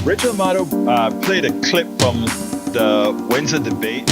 Rachel Amato played a clip from the Wednesday debate.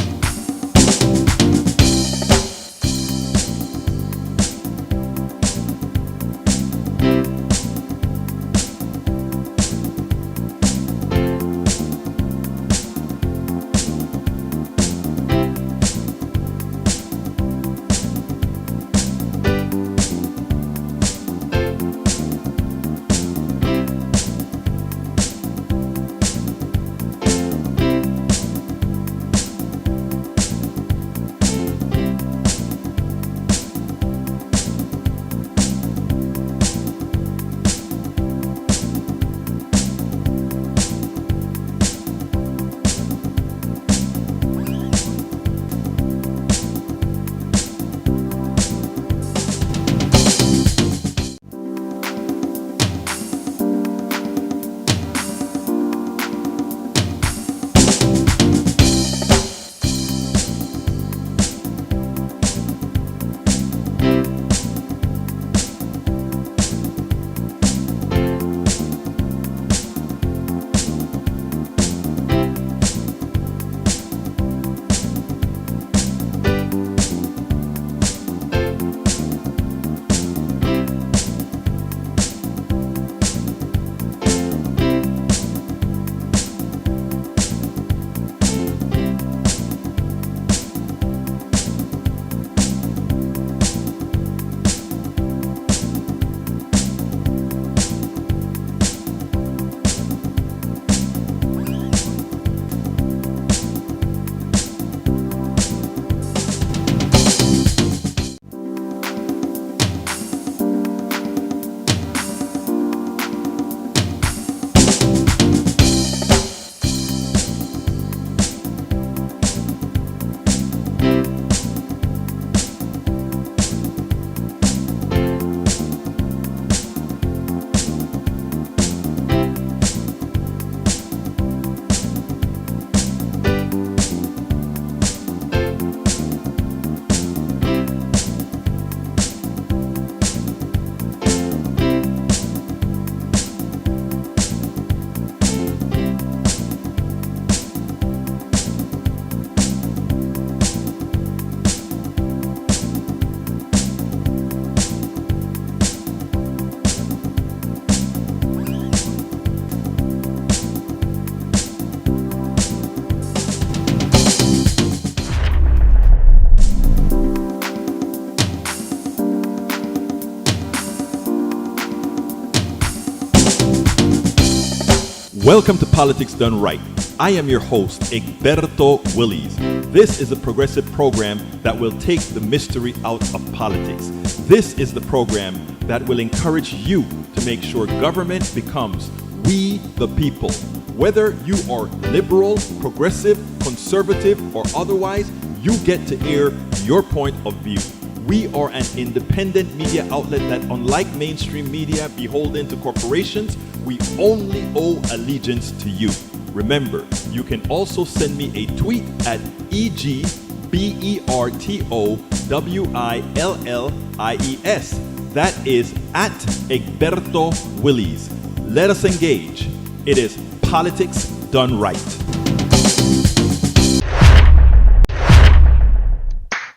Welcome to Politics Done Right. I am your host, Egberto Willies. This is a progressive program that will take the mystery out of politics. This is the program that will encourage you to make sure government becomes we the people. Whether you are liberal, progressive, conservative, or otherwise, you get to air your point of view. We are an independent media outlet that, unlike mainstream media beholden to corporations, we only owe allegiance to you. Remember, you can also send me a tweet at EGBERTOWILLIES. That is at Egberto Willies. Let us engage. It is Politics Done Right.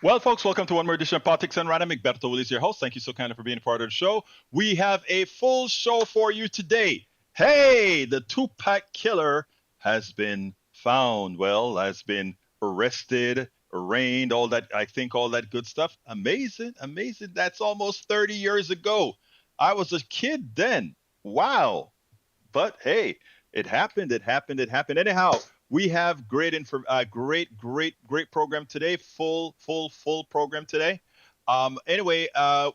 Well, folks, welcome to one more edition of Politics and Random. Egberto Willies, your host. Thank you so kindly for being a part of the show. We have a full show for you today. Hey, the Tupac killer has been found. Well, has been arrested, arraigned, all that, I think all that good stuff. Amazing, amazing. That's almost 30 years ago. I was a kid then. Wow. But hey, it happened. Anyhow, we have great program today. Full program today. Anyway,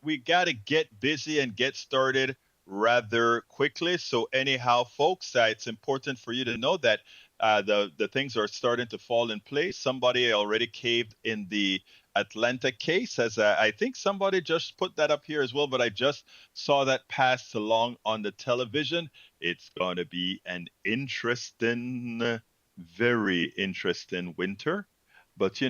we got to get busy and get started rather quickly. So anyhow, folks, it's important for you to know that the things are starting to fall in place. Somebody already caved in the Atlanta case, as I think somebody just put that up here as well, but I just saw that passed along on the television. It's going to be an interesting, very interesting winter. But,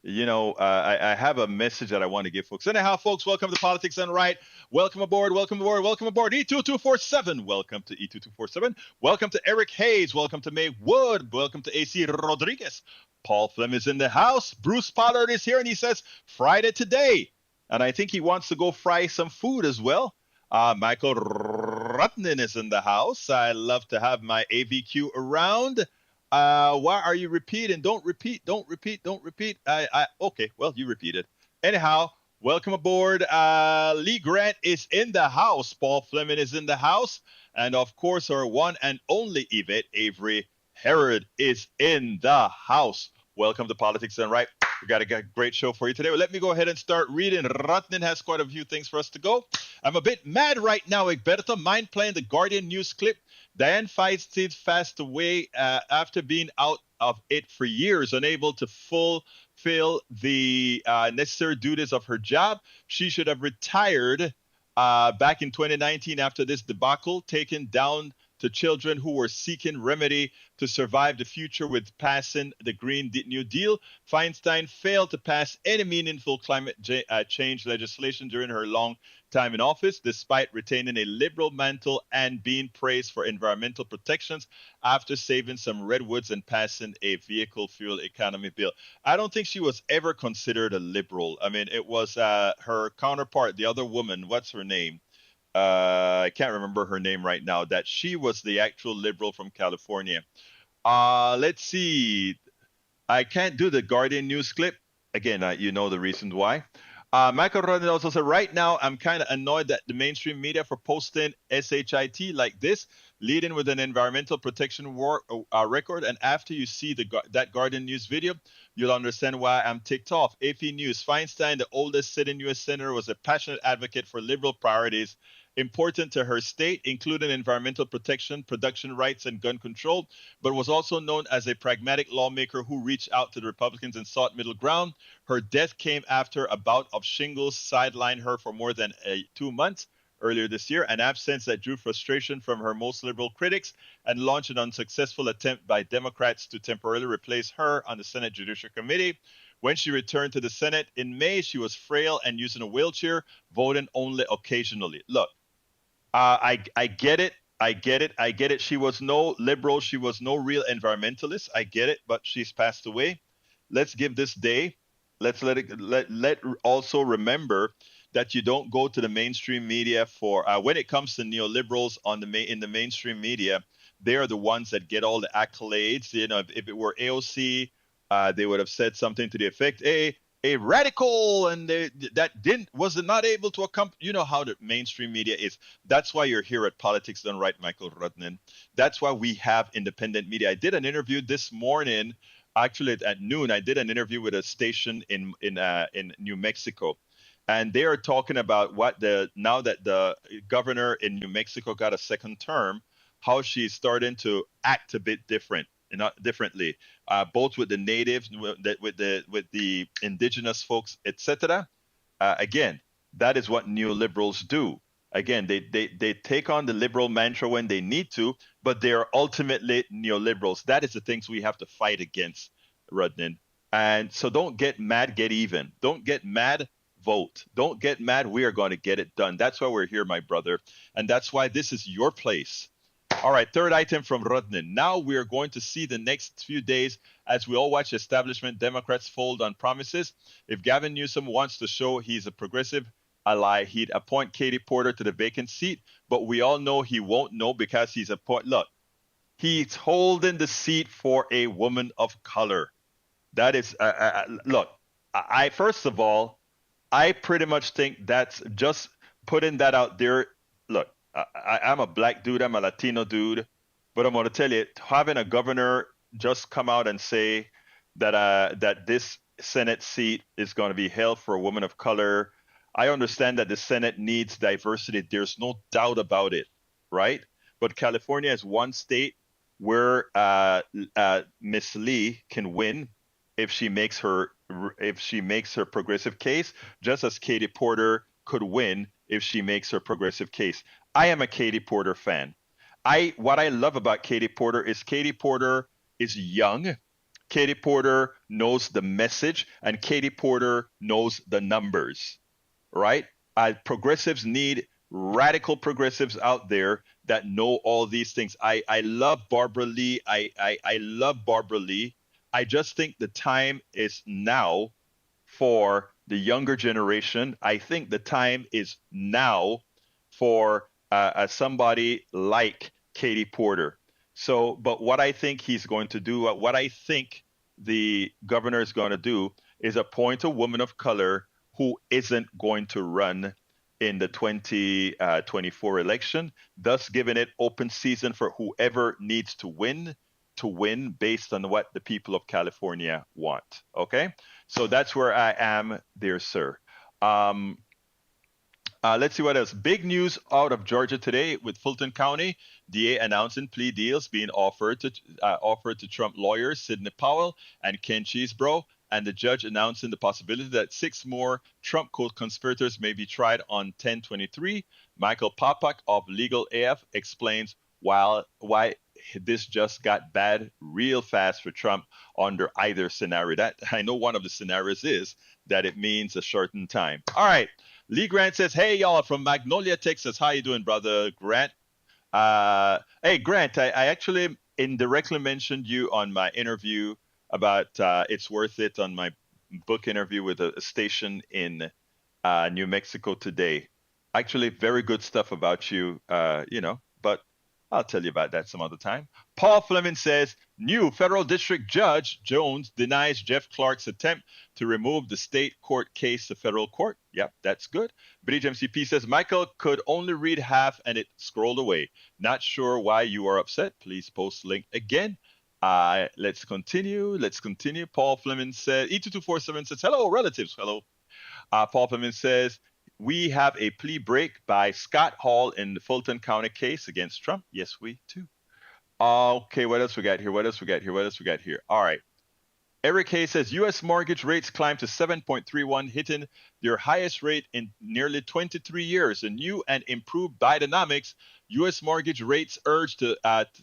I have a message that I want to give folks. Anyhow, folks, welcome to Politics Done Right. Welcome aboard, welcome aboard, welcome aboard. E2247. Welcome to E2247. Welcome to Eric Hayes. Welcome to May Wood. Welcome to AC Rodriguez. Paul Flem is in the house. Bruce Pollard is here, and he says, Friday today. And I think he wants to go fry some food as well. Michael Rutnan is in the house. I love to have my AVQ around. Why are you repeating? Don't repeat. Don't repeat. Don't repeat. Okay. Well, you repeated. Anyhow, welcome aboard. Lee Grant is in the house. Paul Fleming is in the house, and of course, our one and only Yvette Avery Herod is in the house. Welcome to Politics Done Right. We got a great show for you today. Well, let me go ahead and start reading. Ratnan has quite a few things for us to go. I'm a bit mad right now, Egberto. Mind playing the Guardian news clip. Dianne Feinstein passed away after being out of it for years, unable to fulfill the necessary duties of her job. She should have retired back in 2019 after this debacle, taken down to children who were seeking remedy to survive the future with passing the Green New Deal. Feinstein failed to pass any meaningful climate change legislation during her long time in office, despite retaining a liberal mantle and being praised for environmental protections after saving some redwoods and passing a vehicle fuel economy bill. I don't think she was ever considered a liberal. I mean, it was her counterpart, the other woman, what's her name? I can't remember her name right now, that she was the actual liberal from California. Let's see. I can't do the Guardian news clip. Again, you know the reasons why. Michael Rodin also said, right now, I'm kind of annoyed that the mainstream media for posting SHIT like this, leading with an environmental protection record. And after you see that Guardian News video, you'll understand why I'm ticked off. AP News, Feinstein, the oldest sitting U.S. senator, was a passionate advocate for liberal priorities important to her state, including environmental protection, production rights, and gun control, but was also known as a pragmatic lawmaker who reached out to the Republicans and sought middle ground. Her death came after a bout of shingles sidelined her for more than 2 months earlier this year, an absence that drew frustration from her most liberal critics and launched an unsuccessful attempt by Democrats to temporarily replace her on the Senate Judiciary Committee. When she returned to the Senate in May, she was frail and using a wheelchair, voting only occasionally. Look, I get it. I get it. She was no liberal. She was no real environmentalist. I get it, but she's passed away. Let's give this day. Let's let also remember that you don't go to the mainstream media for when it comes to neoliberals in the mainstream media. They are the ones that get all the accolades. You know, if it were AOC, they would have said something to the effect, a radical, and was not able to accompany. You know how the mainstream media is. That's why you're here at Politics Done Right, Michael Rudnan. That's why we have independent media. I did an interview this morning, actually at noon. I did an interview with a station in New Mexico, and they are talking about now that the governor in New Mexico got a second term, how she's starting to act a bit differently, both with the natives, with the indigenous folks, etc. Again, that is what neoliberals do. Again, they take on the liberal mantra when they need to, but they are ultimately neoliberals. That is the things we have to fight against, Rudnan. And so don't get mad, get even. Don't get mad, vote. Don't get mad. We are going to get it done. That's why we're here, my brother. And that's why this is your place. All right, third item from Rudnan. Now we are going to see the next few days as we all watch establishment Democrats fold on promises. If Gavin Newsom wants to show he's a progressive ally, he'd appoint Katie Porter to the vacant seat, but we all know he won't know because he's look, he's holding the seat for a woman of color. That is, look, I first of all, I pretty much think that's just putting that out there. Look, I'm a black dude, I'm a Latino dude, but I'm going to tell you, having a governor just come out and say that this Senate seat is going to be held for a woman of color. I understand that the Senate needs diversity. There's no doubt about it, right? But California is one state where Miss Lee can win if she makes her progressive case, just as Katie Porter could win if she makes her progressive case. I am a Katie Porter fan. What I love about Katie Porter is young. Katie Porter knows the message, and Katie Porter knows the numbers, right? Progressives need radical progressives out there that know all these things. I love Barbara Lee. I love Barbara Lee. I just think the time is now for the younger generation. I think the time is now for somebody like Katie Porter. So, but what I think he's going to do, what I think the governor is going to do, is appoint a woman of color who isn't going to run in the 2024 election, thus giving it open season for whoever needs to win based on what the people of California want. Okay, so that's where I am there, sir. Let's see what else. Big news out of Georgia today with Fulton County DA announcing plea deals being offered to Trump lawyers Sidney Powell and Ken Chesebro, and the judge announcing the possibility that 6 more Trump co-conspirators may be tried on 10/23. Michael Popak of Legal AF explains why this just got bad real fast for Trump under either scenario. That I know one of the scenarios is that it means a shortened time. All right. Lee Grant says, "Hey y'all from Magnolia, Texas. How you doing, brother Grant?" Hey Grant, I actually indirectly mentioned you on my interview about It's Worth It on my book interview with a station in New Mexico today. Actually, very good stuff about you, but I'll tell you about that some other time. Paul Fleming says, new federal district judge Jones denies Jeff Clark's attempt to remove the state court case to federal court. Yep, that's good. Bridge MCP says, Michael could only read half and it scrolled away. Not sure why you are upset. Please post link again. Let's continue. Paul Fleming says, E2247 says, hello, relatives. Hello. Paul Fleming says, we have a plea break by Scott Hall in the Fulton County case against Trump. Yes, we do. Okay, what else we got here? All right. Eric Hayes says U.S. mortgage rates climb to 7.31, hitting their highest rate in nearly 23 years. In new and improved Bidenomics, U.S. mortgage rates urged to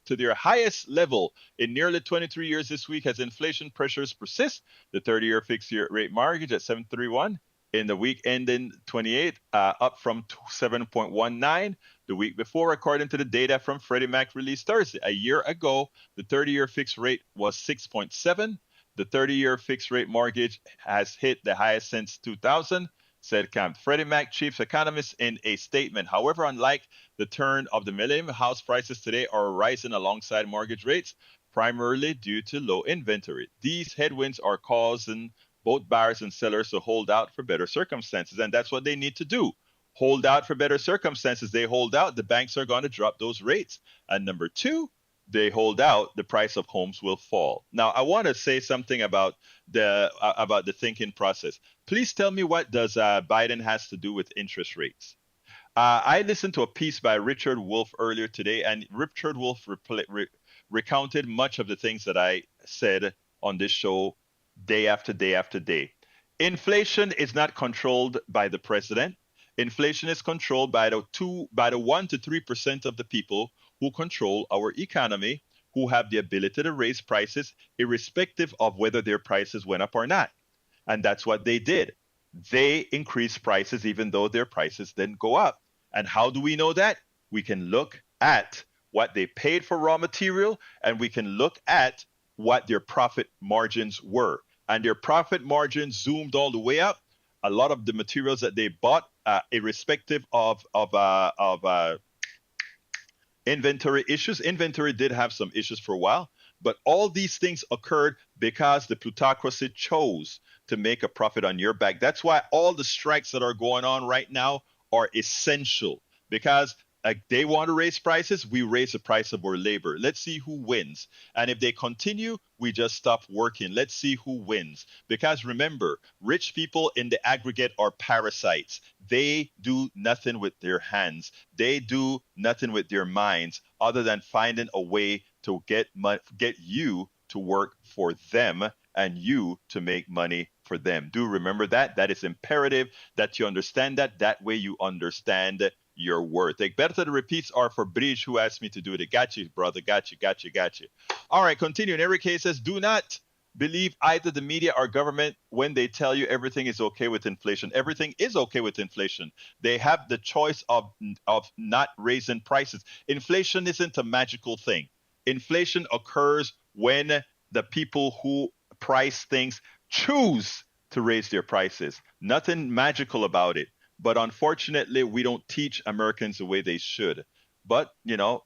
their highest level in nearly 23 years this week as inflation pressures persist. The 30-year fixed-year rate mortgage at 7.31 in the week ending 28, up from 7.19 the week before, according to the data from Freddie Mac released Thursday. A year ago, the 30-year fixed rate was 6.7. The 30-year fixed rate mortgage has hit the highest since 2000, said Camp Freddie Mac chief economist in a statement. However, unlike the turn of the millennium, house prices today are rising alongside mortgage rates, primarily due to low inventory. These headwinds are causing both buyers and sellers to hold out for better circumstances, and that's what they need to do. Hold out for better circumstances. They hold out, the banks are going to drop those rates. And number two, they hold out, the price of homes will fall. Now, I want to say something about the thinking process. Please tell me, what does Biden has to do with interest rates? I listened to a piece by Richard Wolff earlier today, and Richard Wolff recounted much of the things that I said on this show day after day after day. Inflation is not controlled by the president. Inflation is controlled by the 1 to 3% of the people who control our economy, who have the ability to raise prices irrespective of whether their prices went up or not. And that's what they did. They increased prices even though their prices didn't go up. And how do we know that? We can look at what they paid for raw material, and we can look at what their profit margins were. And their profit margins zoomed all the way up. A lot of the materials that they bought, irrespective of inventory issues. Inventory did have some issues for a while, but all these things occurred because the plutocracy chose to make a profit on your back. That's why all the strikes that are going on right now are essential, because they want to raise prices, we raise the price of our labor. Let's see who wins. And if they continue, we just stop working. Let's see who wins. Because remember, rich people in the aggregate are parasites. They do nothing with their hands. They do nothing with their minds other than finding a way to get you to work for them and you to make money for them. Do remember that. That is imperative that you understand that. That way you understand your worth. Egberto, the repeats are for Bridge, who asked me to do it. Got you, brother. Got you. All right, continuing. Eric Hayes says, do not believe either the media or government when they tell you everything is okay with inflation. Everything is okay with inflation. They have the choice of not raising prices. Inflation isn't a magical thing. Inflation occurs when the people who price things choose to raise their prices. Nothing magical about it. But unfortunately, we don't teach Americans the way they should. But,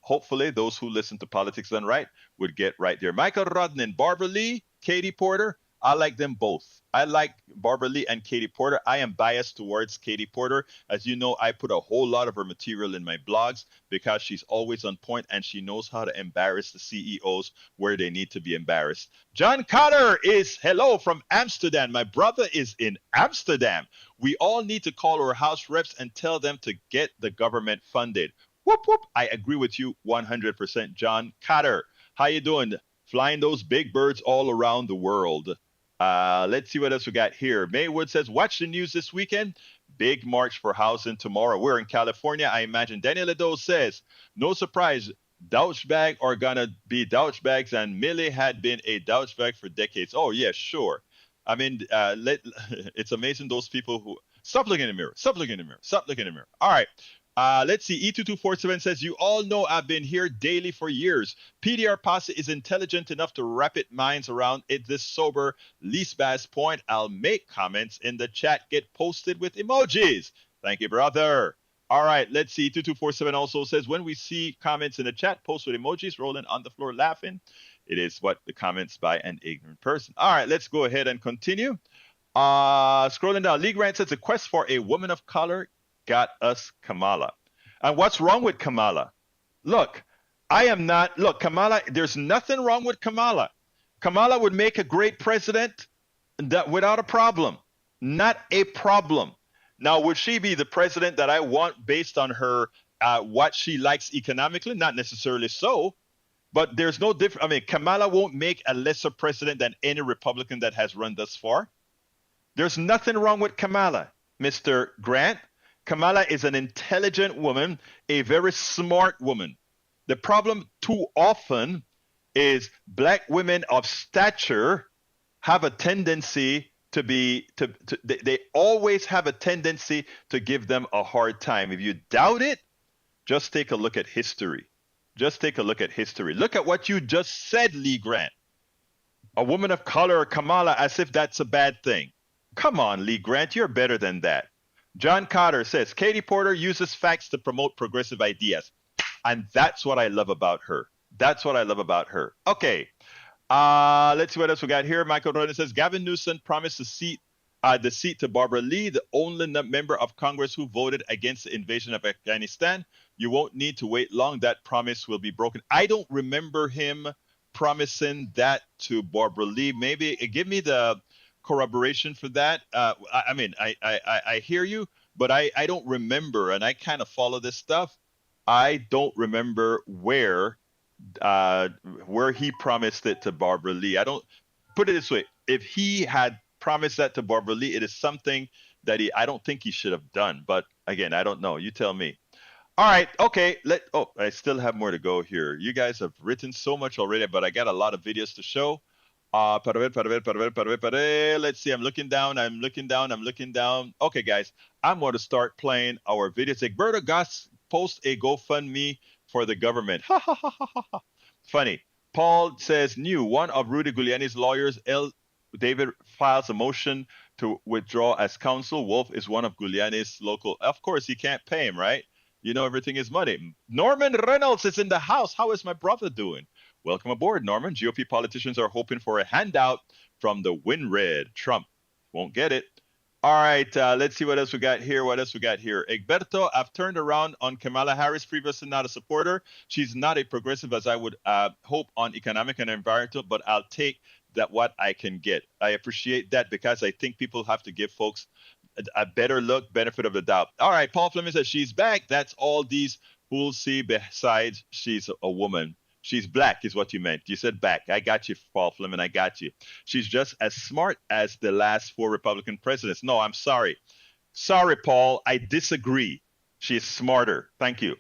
hopefully those who listen to Politics Done Right would get right there. Michael Rodnan, Barbara Lee, Katie Porter, I like them both. I like Barbara Lee and Katie Porter. I am biased towards Katie Porter. As you know, I put a whole lot of her material in my blogs because she's always on point and she knows how to embarrass the CEOs where they need to be embarrassed. John Cotter is hello from Amsterdam. My brother is in Amsterdam. We all need to call our House reps and tell them to get the government funded. Whoop, whoop. I agree with you 100%, John Cotter. How you doing? Flying those big birds all around the world. Let's see what else we got here. Maywood says, watch the news this weekend. Big march for housing tomorrow. We're in California, I imagine. Daniel Ledo says, no surprise, douchebag are going to be douchebags, and Millie had been a douchebag for decades. Oh, yeah, sure. I mean, it's amazing those people who... Stop looking in the mirror. Stop looking in the mirror. Stop looking in the mirror. All right. Let's see. E2247 says, you all know I've been here daily for years. PDR Posse is intelligent enough to wrap its minds around it this sober, least bad point. I'll make comments in the chat, get posted with emojis. Thank you, brother. All right, let's see. 2247 also says, when we see comments in the chat, post with emojis, rolling on the floor laughing. It is what the comments by an ignorant person. All right, let's go ahead and continue. Scrolling down, Lee Grant says, the quest for a woman of color got us Kamala. And what's wrong with Kamala? Look, Kamala, there's nothing wrong with Kamala. Kamala would make a great president without a problem. Not a problem. Now, would she be the president that I want based on her, what she likes economically? Not necessarily so. But there's no difference. I mean, Kamala won't make a lesser president than any Republican that has run thus far. There's nothing wrong with Kamala, Mr. Grant. Kamala is an intelligent woman, a very smart woman. The problem too often is black women of stature have a tendency they always have a tendency to give them a hard time. If you doubt it, just take a look at history. Just take a look at history. Look at what you just said, Lee Grant. A woman of color, Kamala, as if that's a bad thing. Come on, Lee Grant, you're better than that. John Cotter says, Katie Porter uses facts to promote progressive ideas. And that's what I love about her. That's what I love about her. Okay. Let's see what else we got here. Michael Roden says, Gavin Newsom promised the seat to Barbara Lee, the only member of Congress who voted against the invasion of Afghanistan. You won't need to wait long. That promise will be broken. I don't remember him promising that to Barbara Lee. Maybe give me the corroboration for that. I hear you, but I don't remember, and I kind of follow this stuff. I don't remember where he promised it to Barbara Lee. I don't put it this way. If he had promised that to Barbara Lee, it is something that I don't think he should have done. But again, I don't know. You tell me. All right. Okay. I still have more to go here. You guys have written so much already, but I got a lot of videos to show. Let's see. I'm looking down. Okay, guys, I'm going to start playing our videos. Egberto Goss post a GoFundMe for the government. Ha ha ha ha ha. Funny. Paul says, one of Rudy Giuliani's lawyers, L. David, files a motion to withdraw as counsel. Wolf is one of Giuliani's local. Of course, he can't pay him, right? You know, everything is money. Norman Reynolds is in the house. How is my brother doing? Welcome aboard, Norman. GOP politicians are hoping for a handout from the WinRed. Trump won't get it. All right, let's see what else we got here. Egberto, I've turned around on Kamala Harris, previously not a supporter. She's not a progressive as I would hope on economic and environmental, but I'll take that what I can get. I appreciate that because I think people have to give folks a better look, benefit of the doubt. All right, Paul Fleming says she's back. That's all these who'll see besides she's a woman. She's black is what you meant. You said back. I got you, Paul Fleming. I got you. She's just as smart as the last 4 Republican presidents. No, I'm sorry. Sorry, Paul. I disagree. She's smarter. Thank you.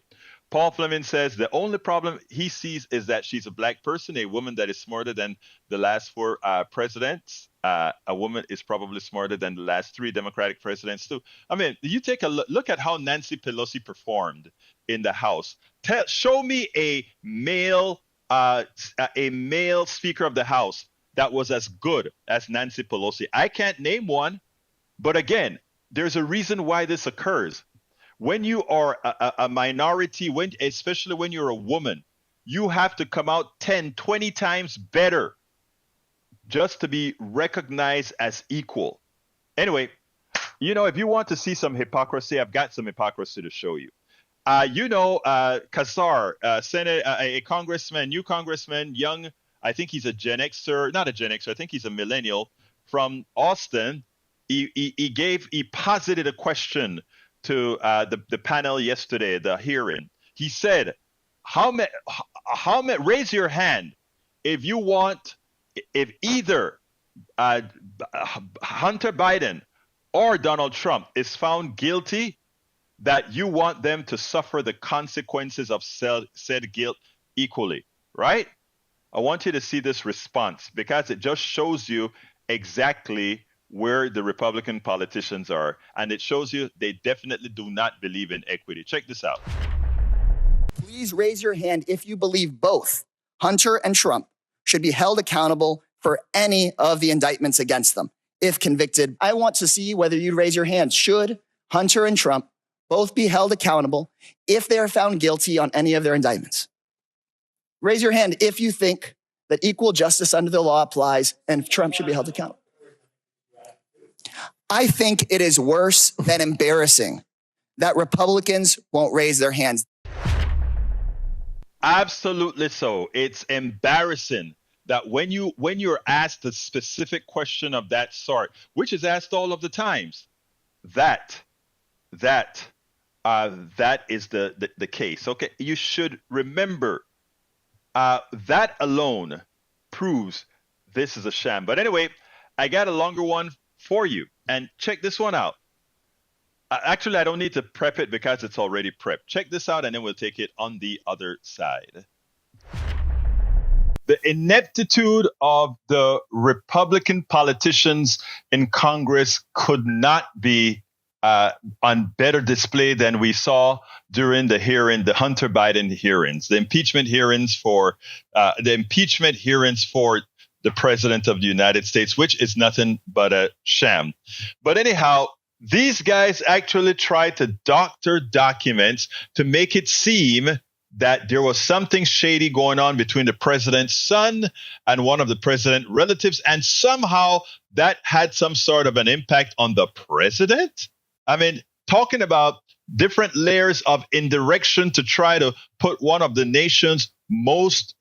Paul Fleming says the only problem he sees is that she's a black person, a woman that is smarter than the last four presidents. A woman is probably smarter than the last three Democratic presidents too. I mean, you take a look at how Nancy Pelosi performed in the House. Show me a male Speaker of the House that was as good as Nancy Pelosi. I can't name one, but again, there's a reason why this occurs. When you are a minority, especially when you're a woman, you have to come out 10, 20 times better just to be recognized as equal. Anyway, if you want to see some hypocrisy, I've got some hypocrisy to show you. Kassar, Senate, a congressman, new congressman, young, I think he's a Gen Xer, not a Gen Xer, I think he's a millennial from Austin. He posited a question to the panel yesterday, the hearing. He said, raise your hand if either Hunter Biden or Donald Trump is found guilty, that you want them to suffer the consequences of said guilt equally, right? I want you to see this response because it just shows you exactly where the Republican politicians are. And it shows you they definitely do not believe in equity. Check this out. Please raise your hand if you believe both Hunter and Trump should be held accountable for any of the indictments against them. If convicted, I want to see whether you'd raise your hand. Should Hunter and Trump both be held accountable if they are found guilty on any of their indictments? Raise your hand if you think that equal justice under the law applies and Trump should be held accountable. I think it is worse than embarrassing that Republicans won't raise their hands. Absolutely so. It's embarrassing that when you're asked a specific question of that sort, which is asked all of the times, that is the case. Okay, you should remember that alone proves this is a sham. But anyway, I got a longer one for you, and check this one out. Actually, I don't need to prep it because it's already prepped. Check this out, and then we'll take it on the other side. The ineptitude of the Republican politicians in Congress could not be on better display than we saw during the Hunter Biden hearings, the impeachment hearings for the president of the United States, which is nothing but a sham. But anyhow, these guys actually tried to doctor documents to make it seem that there was something shady going on between the president's son and one of the president's relatives, and somehow that had some sort of an impact on the president. I mean, talking about different layers of indirection to try to put one of the nation's most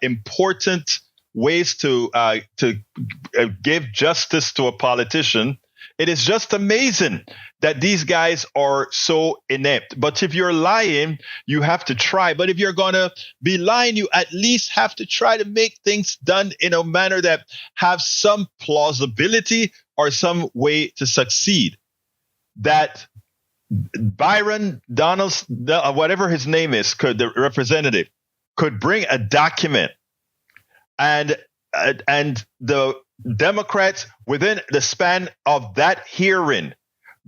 important ways to give justice to a politician. It is just amazing that these guys are so inept. But if you're lying, you have to try. But if you're going to be lying, you at least have to try to make things done in a manner that have some plausibility or some way to succeed. That Byron Donalds, whatever his name is, the representative, could bring a document and the Democrats, within the span of that hearing,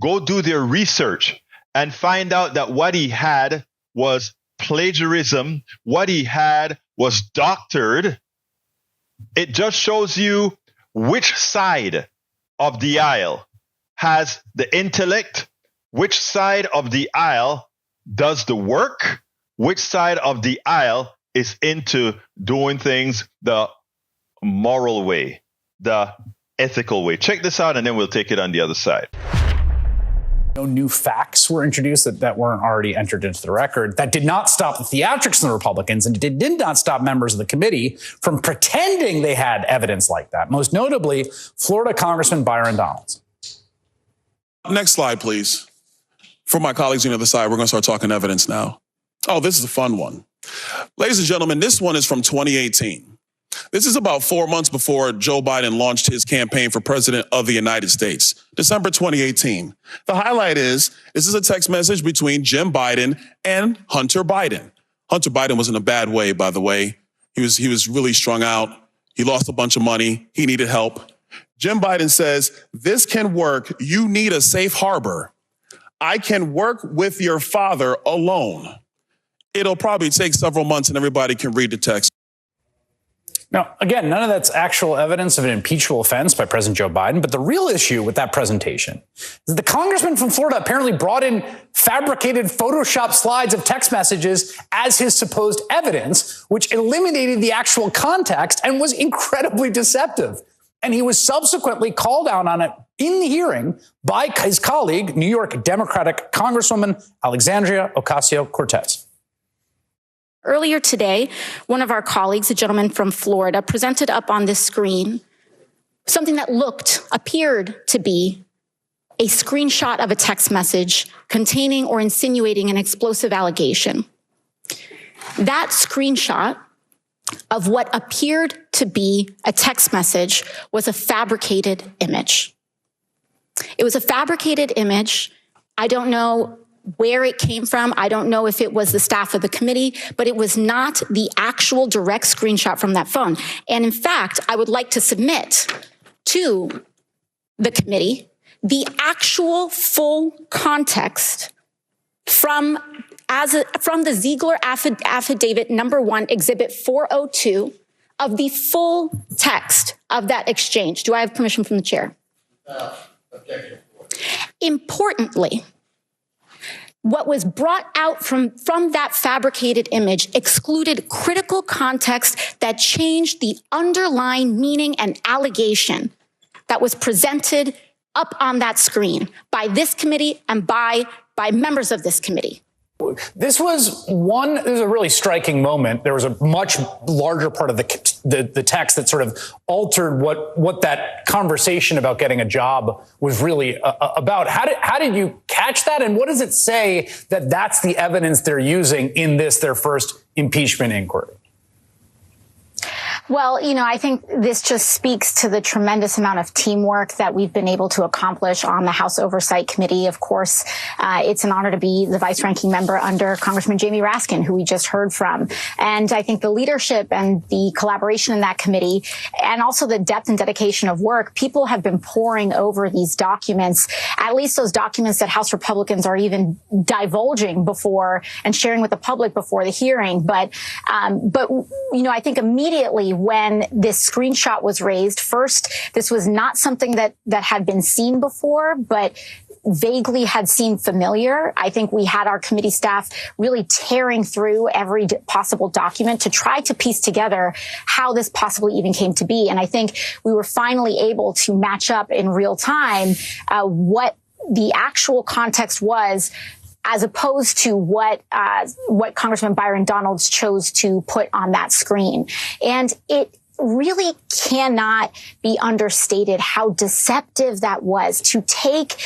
go do their research and find out that what he had was plagiarism, what he had was doctored. It just shows you which side of the aisle has the intellect, which side of the aisle does the work, which side of the aisle is into doing things the moral way, the ethical way. Check this out, and then we'll take it on the other side. No new facts were introduced that weren't already entered into the record. That did not stop the theatrics in the Republicans, and it did not stop members of the committee from pretending they had evidence like that. Most notably, Florida Congressman Byron Donalds. Next slide, please. For my colleagues on the other side, we're going to start talking evidence now. Oh, this is a fun one. Ladies and gentlemen, this one is from 2018. This is about 4 months before Joe Biden launched his campaign for president of the United States, December 2018. The highlight is, this is a text message between Jim Biden and Hunter Biden. Hunter Biden was in a bad way, by the way. He was really strung out. He lost a bunch of money. He needed help. Jim Biden says, "This can work. You need a safe harbor. I can work with your father alone." It'll probably take several months and everybody can read the text. Now, again, none of that's actual evidence of an impeachable offense by President Joe Biden. But the real issue with that presentation is that the congressman from Florida apparently brought in fabricated Photoshop slides of text messages as his supposed evidence, which eliminated the actual context and was incredibly deceptive. And he was subsequently called out on it in the hearing by his colleague, New York Democratic Congresswoman Alexandria Ocasio-Cortez. Earlier today, one of our colleagues, a gentleman from Florida, presented up on this screen something that appeared to be a screenshot of a text message containing or insinuating an explosive allegation. That screenshot of what appeared to be a text message was a fabricated image. It was a fabricated image. I don't know where it came from. I don't know if it was the staff of the committee, but it was not the actual direct screenshot from that phone. And in fact, I would like to submit to the committee the actual full context from the Ziegler affidavit number 1, exhibit 402, of the full text of that exchange. Do I have permission from the chair? Importantly, what was brought out from that fabricated image excluded critical context that changed the underlying meaning and allegation that was presented up on that screen by this committee and by members of this committee. This was a really striking moment. There was a much larger part of the text that sort of altered what that conversation about getting a job was really about. How did you catch that? And what does it say that that's the evidence they're using in their first impeachment inquiry? Well, I think this just speaks to the tremendous amount of teamwork that we've been able to accomplish on the House Oversight Committee. Of course, it's an honor to be the vice-ranking member under Congressman Jamie Raskin, who we just heard from. And I think the leadership and the collaboration in that committee, and also the depth and dedication of work, people have been poring over these documents, at least those documents that House Republicans are even divulging before and sharing with the public before the hearing. But I think immediately when this screenshot was raised, first, this was not something that had been seen before, but vaguely had seemed familiar. I think we had our committee staff really tearing through every possible document to try to piece together how this possibly even came to be. And I think we were finally able to match up in real time what the actual context was, as opposed to what Congressman Byron Donalds chose to put on that screen. And it really cannot be understated how deceptive that was to take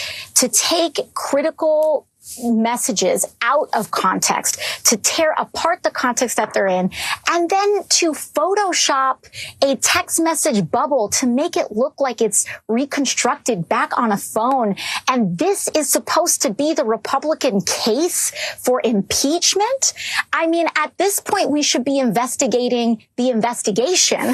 critical messages out of context, to tear apart the context that they're in, and then to Photoshop a text message bubble to make it look like it's reconstructed back on a phone. And this is supposed to be the Republican case for impeachment? I mean, at this point, we should be investigating the investigation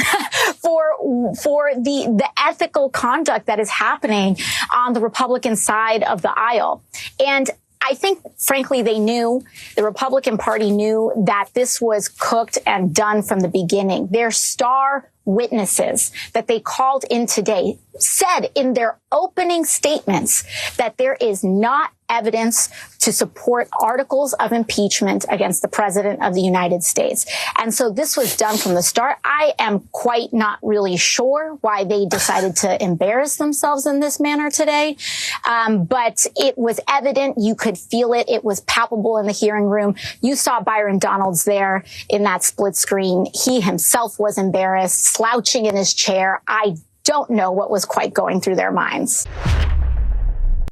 for the ethical conduct that is happening on the Republican side of the aisle. And I think, frankly, the Republican Party knew that this was cooked and done from the beginning. Their star witnesses that they called in today said in their opening statements that there is not evidence to support articles of impeachment against the President of the United States. And so this was done from the start. I am quite not really sure why they decided to embarrass themselves in this manner today. But it was evident. You could feel it. It was palpable in the hearing room. You saw Byron Donalds there in that split screen. He himself was embarrassed, slouching in his chair. I don't know what was quite going through their minds.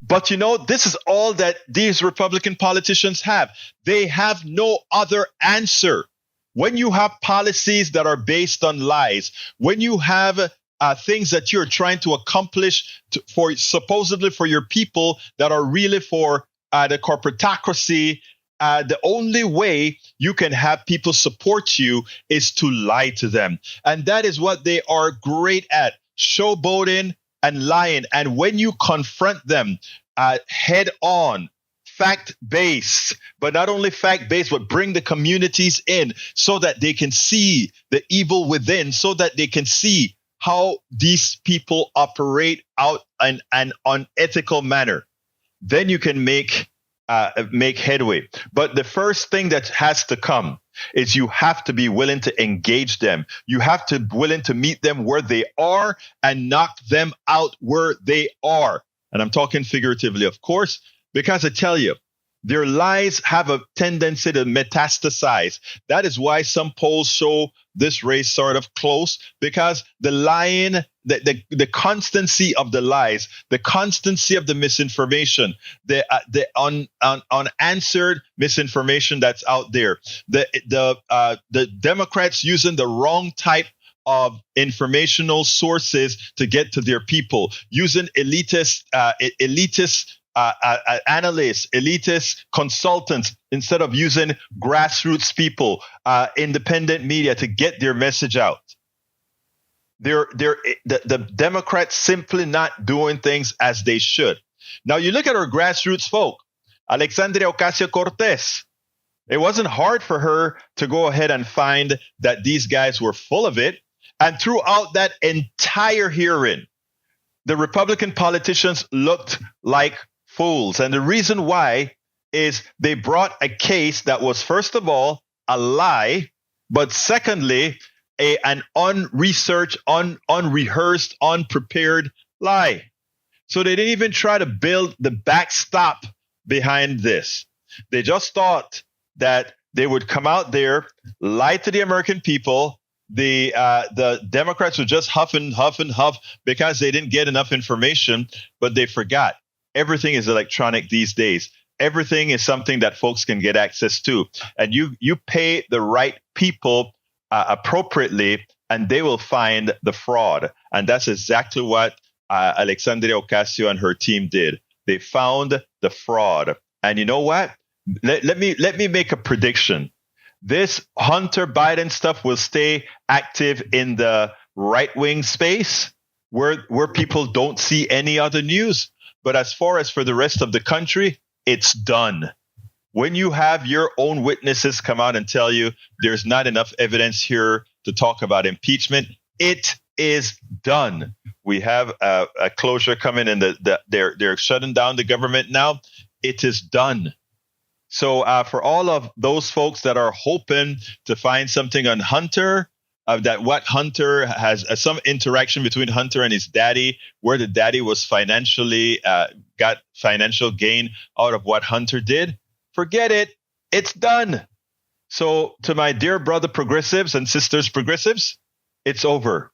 But this is all that these Republican politicians have. They have no other answer when you have policies that are based on lies, when you have things that you're trying to accomplish for supposedly for your people that are really for the corporatocracy, the only way you can have people support you is to lie to them. And that is what they are great at, showboating and lying. And when you confront them head on, fact-based, but not only fact-based, but bring the communities in so that they can see the evil within, so that they can see how these people operate out in an unethical manner. Then you can make headway. But the first thing that has to come is you have to be willing to engage them. You have to be willing to meet them where they are and knock them out where they are. And I'm talking figuratively, of course, because I tell you, their lies have a tendency to metastasize. That is why some polls show this race sort of close, because the lying, the constancy of the lies, the constancy of the misinformation, the unanswered misinformation that's out there, the Democrats using the wrong type of informational sources to get to their people, using elitist analysts, elitist consultants, instead of using grassroots people, independent media to get their message out. The Democrats simply not doing things as they should. Now you look at our grassroots folk, Alexandria Ocasio-Cortez. It wasn't hard for her to go ahead and find that these guys were full of it. And throughout that entire hearing, the Republican politicians looked like fools. And the reason why is they brought a case that was, first of all, a lie, but secondly, an unresearched, unrehearsed, unprepared lie. So they didn't even try to build the backstop behind this. They just thought that they would come out there, lie to the American people. The Democrats would just huff and huff because they didn't get enough information, but they forgot. Everything is electronic these days. Everything is something that folks can get access to. And you pay the right people appropriately, and they will find the fraud. And that's exactly what Alexandria Ocasio and her team did. They found the fraud. And you know what? Let me make a prediction. This Hunter Biden stuff will stay active in the right-wing space where people don't see any other news. But as far as for the rest of the country, it's done. When you have your own witnesses come out and tell you there's not enough evidence here to talk about impeachment, it is done. We have a closure coming, and they're shutting down the government now. It is done. So for all of those folks that are hoping to find something on Hunter, that what Hunter has some interaction between Hunter and his daddy, where the daddy was financially got financial gain out of what Hunter did, forget it. It's done. So to my dear brother progressives and sisters progressives, it's over.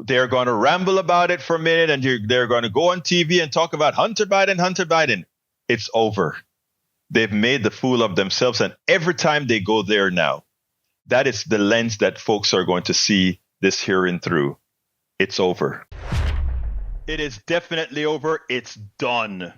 They're going to ramble about it for a minute, and they're going to go on TV and talk about Hunter Biden, Hunter Biden. It's over. They've made the fool of themselves, and every time they go there now, that is the lens that folks are going to see this hearing through. It's over. It is definitely over. It's done.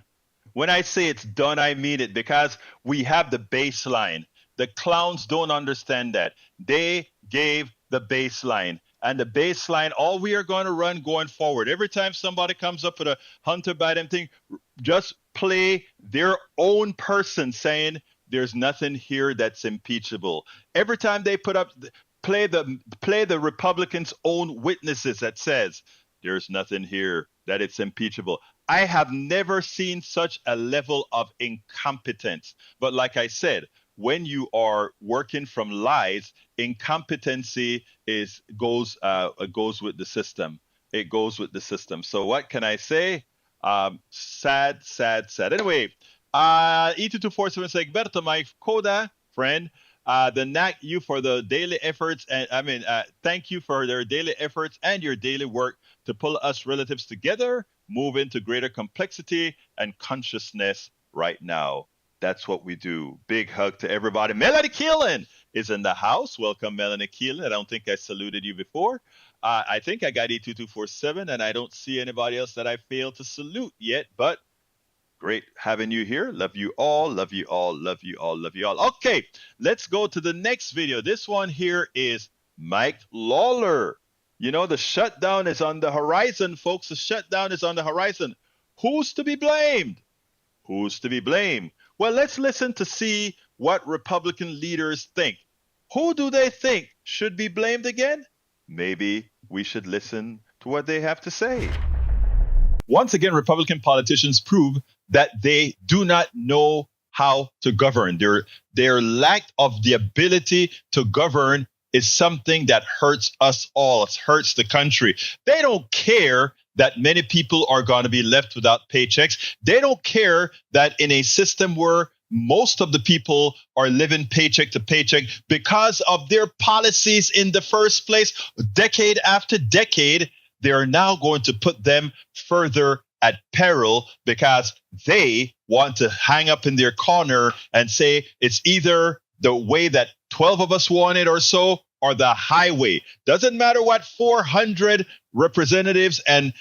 When I say it's done, I mean it, because we have the baseline. The clowns don't understand that. They gave the baseline. And the baseline, all we are going to run going forward, every time somebody comes up with a Hunter Biden thing, just play their own person saying there's nothing here that's impeachable. Every time they play the Republicans' own witnesses that says there's nothing here that it's impeachable. I have never seen such a level of incompetence. But like I said, when you are working from lies, incompetency goes with the system. It goes with the system. So what can I say? Sad. Anyway, E2247 says, Egberto, my coda friend, you for the daily efforts, and thank you for their daily efforts and your daily work to pull us relatives together, move into greater complexity and consciousness right now. That's what we do. Big hug to everybody. Melody Keelan is in the house. Welcome, Melanie Keelan. I don't think I saluted you before. I think I got E2247, and I don't see anybody else that I failed to salute yet, but great having you here. Love you all, love you all, love you all, love you all. Okay, let's go to the next video. This one here is Mike Lawler. You know, the shutdown is on the horizon, folks. The shutdown is on the horizon. Who's to be blamed? Who's to be blamed? Well, let's listen to see what Republican leaders think. Who do they think should be blamed again? Maybe we should listen to what they have to say. Once again, Republican politicians prove that they do not know how to govern. Their lack of the ability to govern is something that hurts us all. It hurts the country. They don't care that many people are going to be left without paychecks. They don't care that in a system where most of the people are living paycheck to paycheck because of their policies in the first place, decade after decade, they are now going to put them further at peril because they want to hang up in their corner and say it's either the way that 12 of us want it or so, or the highway. Doesn't matter what 400 representatives and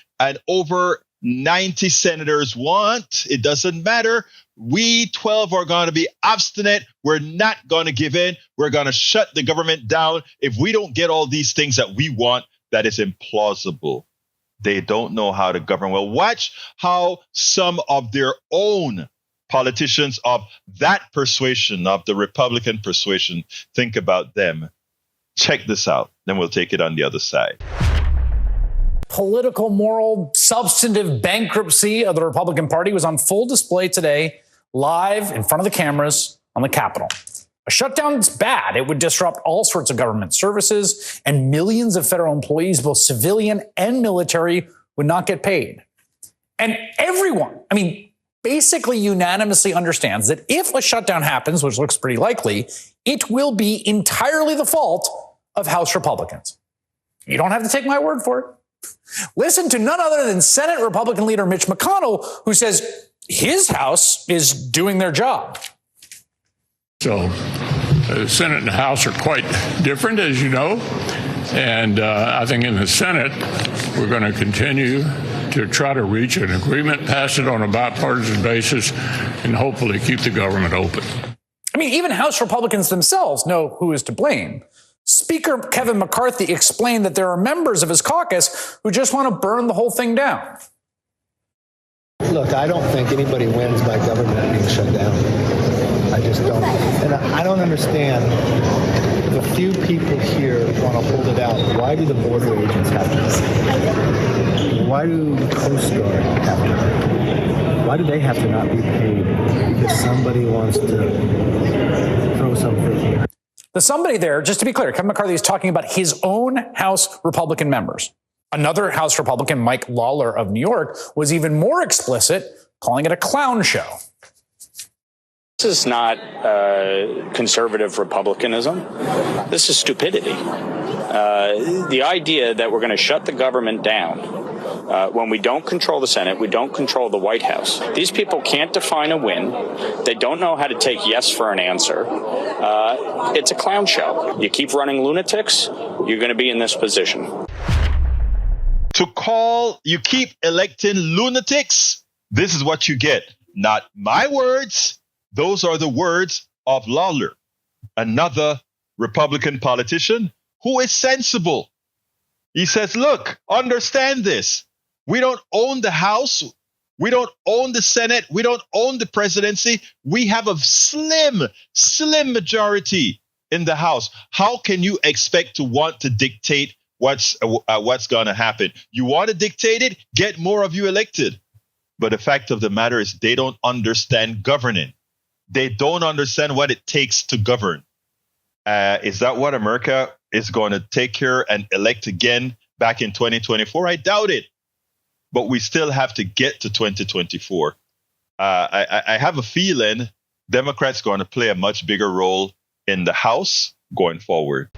over 90 senators want. It doesn't matter. We 12 are going to be obstinate. We're not going to give in. We're going to shut the government down if we don't get all these things that we want. That is implausible. They don't know how to govern well. Watch how some of their own politicians of that persuasion, of the Republican persuasion, think about them. Check this out. Then we'll take it on the other side. Political, moral, substantive bankruptcy of the Republican Party was on full display today, live in front of the cameras on the Capitol. A shutdown is bad. It would disrupt all sorts of government services, and millions of federal employees, both civilian and military, would not get paid. And everyone, basically unanimously understands that if a shutdown happens, which looks pretty likely, it will be entirely the fault of House Republicans. You don't have to take my word for it. Listen to none other than Senate Republican leader Mitch McConnell, who says his House is doing their job. So the Senate and the House are quite different, as you know. And I think in the Senate, we're going to continue to try to reach an agreement, pass it on a bipartisan basis, and hopefully keep the government open. Even House Republicans themselves know who is to blame. Speaker Kevin McCarthy explained that there are members of his caucus who just want to burn the whole thing down. Look, I don't think anybody wins by government being shut down. I just don't. And I don't understand. If a few people here want to hold it out, why do the border agents have to? Why do the Coast Guard have to? Why do they have to not be paid because somebody wants to throw something here? The somebody there, just to be clear, Kevin McCarthy is talking about his own House Republican members. Another House Republican, Mike Lawler of New York, was even more explicit, calling it a clown show. This is not conservative republicanism. This is stupidity. The idea that we're going to shut the government down when we don't control the Senate, we don't control the White House. These people can't define a win. They don't know how to take yes for an answer. It's a clown show. You keep running lunatics, you're going to be in this position. You keep electing lunatics, this is what you get. Not my words. Those are the words of Lawler, another Republican politician who is sensible. He says, look, understand this. We don't own the House. We don't own the Senate. We don't own the presidency. We have a slim majority in the House. How can you expect to want to dictate what's going to happen? You want to dictate it? Get more of you elected. But the fact of the matter is they don't understand governing. They don't understand what it takes to govern. Is that what America is going to take care and elect again back in 2024? I doubt it. But we still have to get to 2024. I have a feeling Democrats are going to play a much bigger role in the House going forward.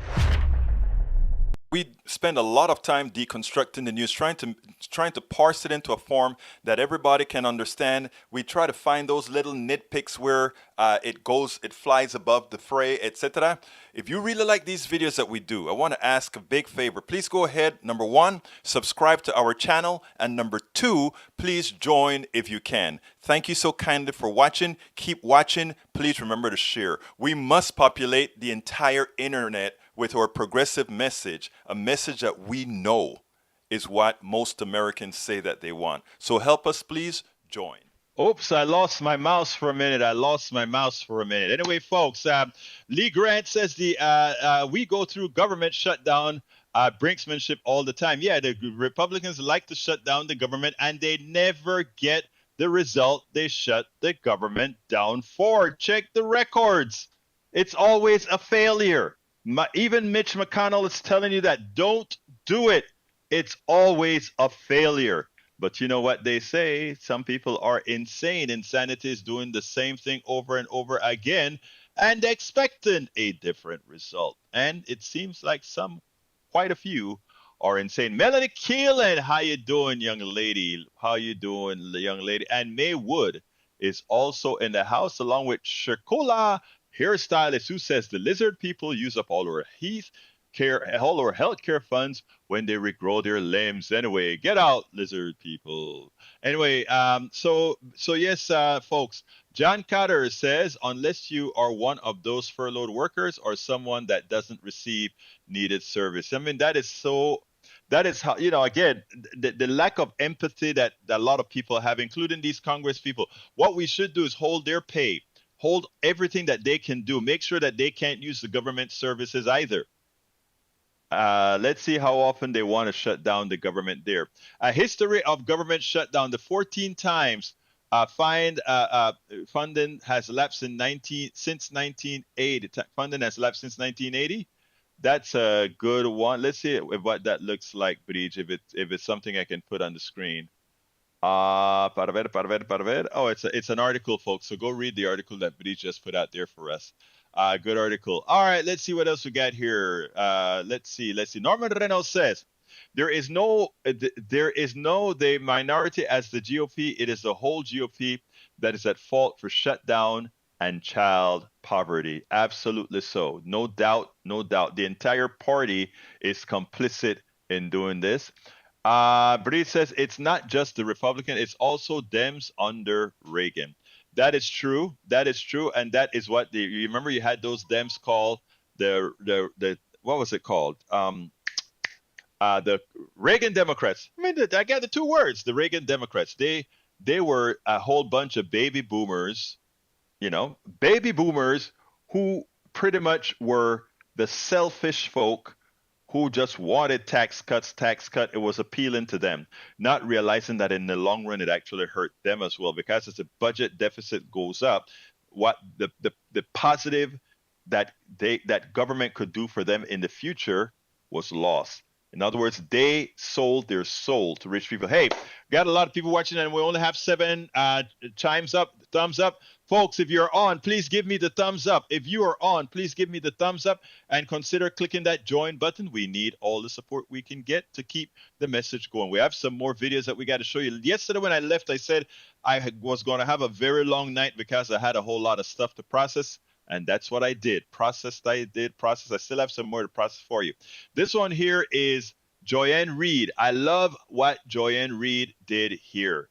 We spend a lot of time deconstructing the news, trying to parse it into a form that everybody can understand. We try to find those little nitpicks where it flies above the fray, etc. If you really like these videos that we do, I want to ask a big favor. Please go ahead. Number one, subscribe to our channel, and number two, please join if you can. Thank you so kindly for watching. Keep watching. Please remember to share. We must populate the entire internet with our progressive message, a message that we know is what most Americans say that they want. So help us, please join. Oops, I lost my mouse for a minute. Anyway, folks, Lee Grant says we go through government shutdown, brinksmanship all the time. Yeah, the Republicans like to shut down the government, and they never get the result they shut the government down for. Check the records. It's always a failure. Even Mitch McConnell is telling you that. Don't do it. It's always a failure. But you know what they say? Some people are insane. Insanity is doing the same thing over and over again and expecting a different result. And it seems like quite a few are insane. Melanie Keelan, how you doing, young lady? And May Wood is also in the house along with Shirkola hairstylist, who says the lizard people use up all our health care funds when they regrow their limbs. Anyway, get out, lizard people. Anyway, so yes, folks. John Cotter says, unless you are one of those furloughed workers or someone that doesn't receive needed service. I mean, that is how, again, the lack of empathy that a lot of people have, including these Congress people. What we should do is hold their pay. Hold everything that they can do. Make sure that they can't use the government services either. Let's see how often they want to shut down the government there. A history of government shutdown. The 14 times funding has lapsed since 1980. Funding has lapsed since 1980. That's a good one. Let's see what that looks like, Bridge, if it's something I can put on the screen. Oh, it's an article, folks. So go read the article that Bridge just put out there for us. Good article. All right, let's see what else we got here. Let's see. Norman Reynolds says there is no the minority as the GOP. It is the whole GOP that is at fault for shutdown and child poverty. Absolutely so. No doubt. The entire party is complicit in doing this. Bree says it's not just the Republican, it's also Dems under Reagan. That is true, and that is what you remember. You had those Dems called the what was it called? The Reagan Democrats. I mean, I got the two words, the Reagan Democrats. They were a whole bunch of baby boomers, who pretty much were the selfish folk who just wanted tax cuts. It was appealing to them, not realizing that in the long run, it actually hurt them as well, because as the budget deficit goes up, what the positive that government could do for them in the future was lost. In other words, they sold their soul to rich people. Hey, got a lot of people watching, and we only have 7 thumbs up. Folks, if you're on, please give me the thumbs up. If you are on, please give me the thumbs up and consider clicking that join button. We need all the support we can get to keep the message going. We have some more videos that we got to show you. Yesterday when I left, I said I was going to have a very long night because I had a whole lot of stuff to process. And that's what I did. I still have some more to process for you. This one here is Joyanne Reid. I love what Joyanne Reid did here.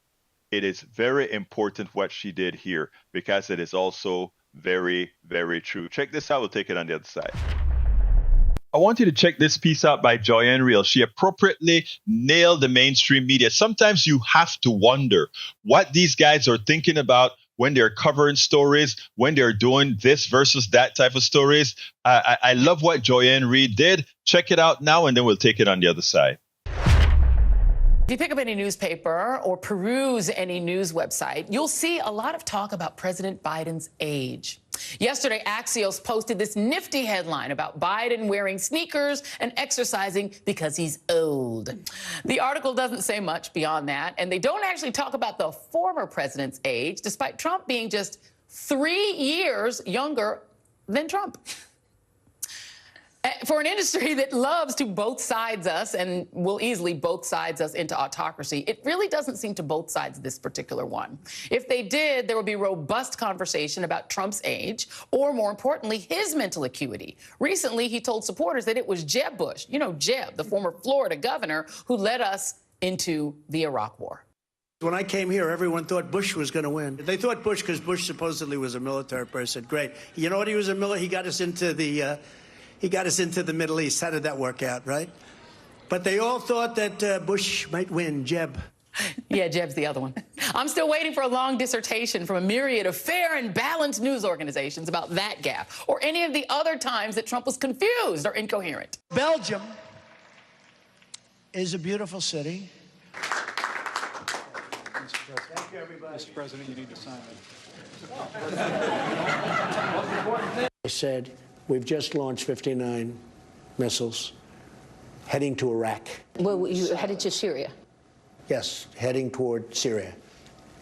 It is very important what she did here because it is also very, very true. Check this out. We'll take it on the other side. I want you to check this piece out by Joyanne Reid. She appropriately nailed the mainstream media. Sometimes you have to wonder what these guys are thinking about when they're covering stories, when they're doing this versus that type of stories. I love what Joyanne Reid did. Check it out now, and then we'll take it on the other side. If you pick up any newspaper or peruse any news website, you'll see a lot of talk about President Biden's age. Yesterday, Axios posted this nifty headline about Biden wearing sneakers and exercising because he's old. The article doesn't say much beyond that, and they don't actually talk about the former president's age, despite Trump being just 3 years younger than Trump. For an industry that loves to both sides us and will easily both sides us into autocracy, it really doesn't seem to both sides this particular one. If they did, there would be robust conversation about Trump's age, or more importantly, his mental acuity. Recently, he told supporters that it was Jeb Bush, you know, Jeb, the former Florida governor, who led us into the Iraq War. When I came here, everyone thought Bush was going to win. They thought Bush because Bush supposedly was a military person. Great. You know what? He was a military. He got us into the Middle East. How did that work out, right? But they all thought that Bush might win. Jeb. Yeah, Jeb's the other one. I'm still waiting for a long dissertation from a myriad of fair and balanced news organizations about that gap, or any of the other times that Trump was confused or incoherent. Belgium is a beautiful city. Thank you, everybody. Mr. President, you need to sign it. I said, we've just launched 59 missiles heading to Iraq. Well, you headed to Syria? Yes, heading toward Syria.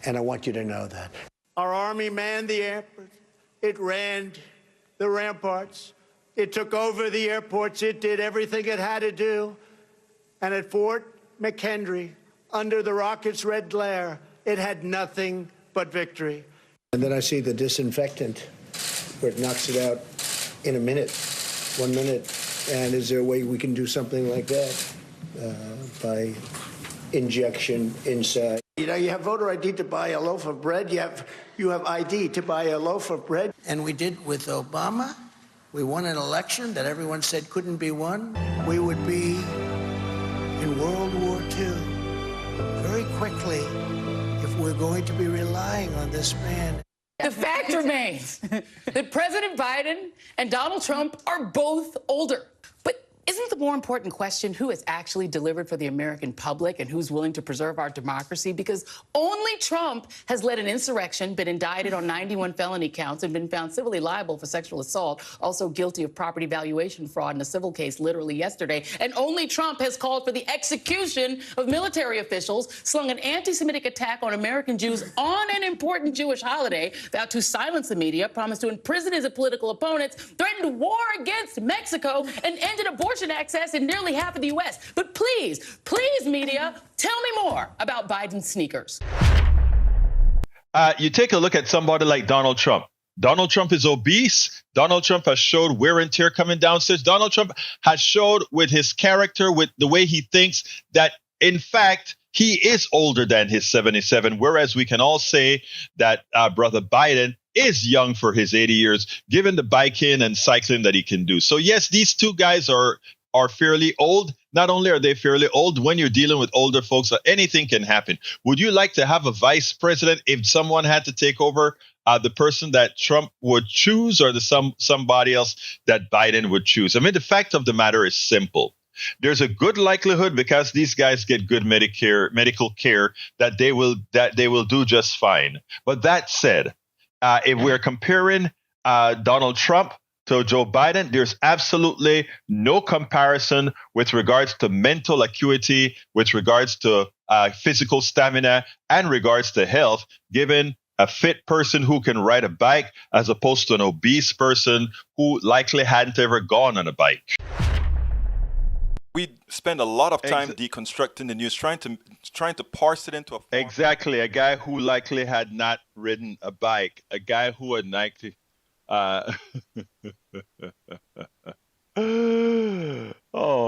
And I want you to know that. Our army manned the airport. It ran the ramparts. It took over the airports. It did everything it had to do. And at Fort McHenry, under the rocket's red glare, it had nothing but victory. And then I see the disinfectant, where it knocks it out in a minute, 1 minute. And is there a way we can do something like that by injection inside? You know, you have voter ID to buy a loaf of bread. You have ID to buy a loaf of bread. And we did with Obama. We won an election that everyone said couldn't be won. We would be in World War II very quickly if we're going to be relying on this man. The fact remains that President Biden and Donald Trump are both older. But isn't the more important question who has actually delivered for the American public and who's willing to preserve our democracy? Because only Trump has led an insurrection, been indicted on 91 felony counts, and been found civilly liable for sexual assault, also guilty of property valuation fraud in a civil case literally yesterday. And only Trump has called for the execution of military officials, slung an anti-Semitic attack on American Jews on an important Jewish holiday, vowed to silence the media, promised to imprison his political opponents, threatened war against Mexico, and ended abortion access in nearly half of the U.S. But please, media, tell me more about Biden's sneakers. You take a look at somebody like Donald Trump. Donald Trump is obese. Donald Trump has showed wear and tear coming downstairs. Donald Trump has showed with his character, with the way he thinks, that, in fact, he is older than his 77, whereas we can all say that Brother Biden is young for his 80 years, given the biking and cycling that he can do. So, yes, these two guys are fairly old. Not only are they fairly old, when you're dealing with older folks, anything can happen. Would you like to have a vice president if someone had to take over the person that Trump would choose, or somebody else that Biden would choose? I mean, the fact of the matter is simple. There's a good likelihood, because these guys get good medical care, that they will do just fine. But that said, if we're comparing Donald Trump to Joe Biden, there's absolutely no comparison with regards to mental acuity, with regards to physical stamina, and regards to health, given a fit person who can ride a bike as opposed to an obese person who likely hadn't ever gone on a bike. We spend a lot of time deconstructing the news, trying to parse it into a form. Exactly. A guy who likely had not ridden a bike, a guy who had likely oh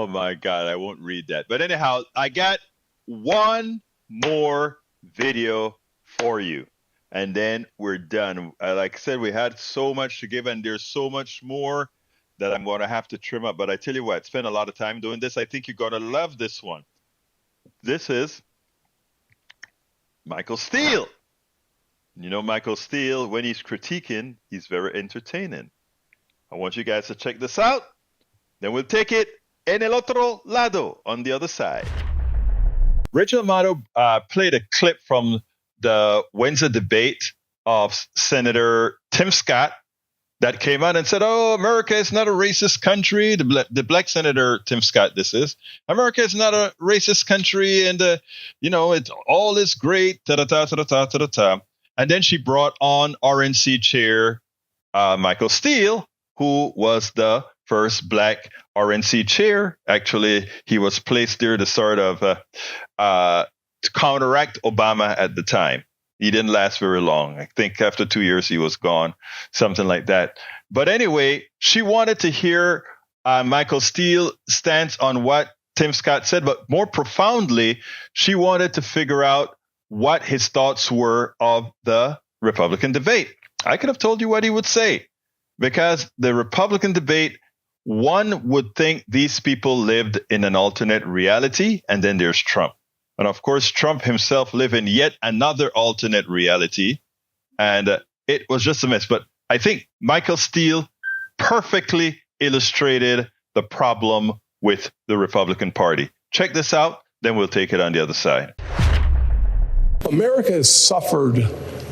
my God, I won't read that. But anyhow, I got one more video for you, and then we're done. Like I said, we had so much to give, and there's so much more that I'm going to have to trim up. But I tell you what, spend a lot of time doing this. I think you're going to love this one. This is Michael Steele. You know, Michael Steele, when he's critiquing, he's very entertaining. I want you guys to check this out. Then we'll take it en el otro lado, on the other side. Rachel Maddow played a clip from the Wednesday debate of Senator Tim Scott that came out and said, oh, America is not a racist country. The black Senator Tim Scott, this is. America is not a racist country, and, it's all is great, ta-da-ta. And then she brought on RNC chair Michael Steele, who was the first black RNC chair. Actually, he was placed there to sort of to counteract Obama at the time. He didn't last very long. I think after 2 years, he was gone, something like that. But anyway, she wanted to hear Michael Steele's stance on what Tim Scott said, but more profoundly, she wanted to figure out what his thoughts were of the Republican debate. I could have told you what he would say, because the Republican debate, one would think these people lived in an alternate reality, and then there's Trump. And of course, Trump himself lived in yet another alternate reality, and it was just a mess. But I think Michael Steele perfectly illustrated the problem with the Republican Party. Check this out, then we'll take it on the other side. America has suffered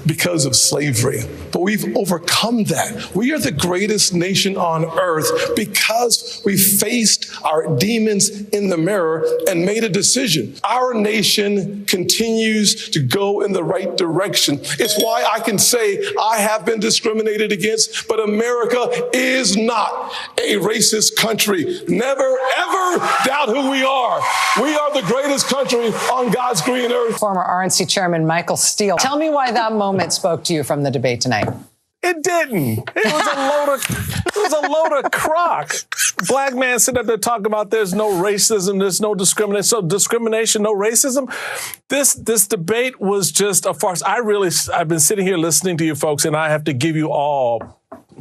because of slavery, but we've overcome that. We are the greatest nation on earth because we faced our demons in the mirror and made a decision. Our nation continues to go in the right direction. It's why I can say I have been discriminated against, but America is not a racist country. Never, ever doubt who we are. We are the greatest country on God's green earth. Former RNC Chairman Michael Steele. Tell me why that moment spoke to you from the debate tonight. It didn't. It was a load of crock. Black man sitting up there talking about there's no racism, there's no discrimination. So discrimination, no racism. This debate was just a farce. I've been sitting here listening to you folks, and I have to give you all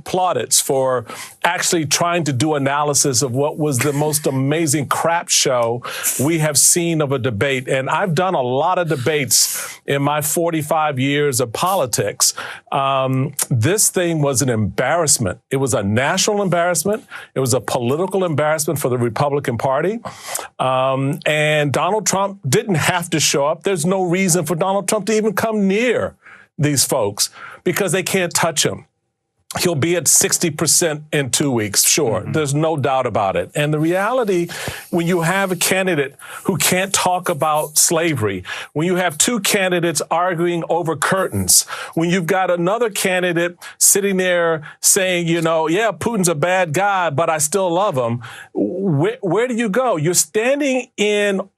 plaudits for actually trying to do analysis of what was the most amazing crap show we have seen of a debate. And I've done a lot of debates in my 45 years of politics. This thing was an embarrassment. It was a national embarrassment. It was a political embarrassment for the Republican Party. And Donald Trump didn't have to show up. There's no reason for Donald Trump to even come near these folks because they can't touch him. He'll be at 60% in 2 weeks, sure. Mm-hmm. There's no doubt about it. And the reality, when you have a candidate who can't talk about slavery, when you have two candidates arguing over curtains, when you've got another candidate sitting there saying, yeah, Putin's a bad guy, but I still love him, where do you go? You're standing in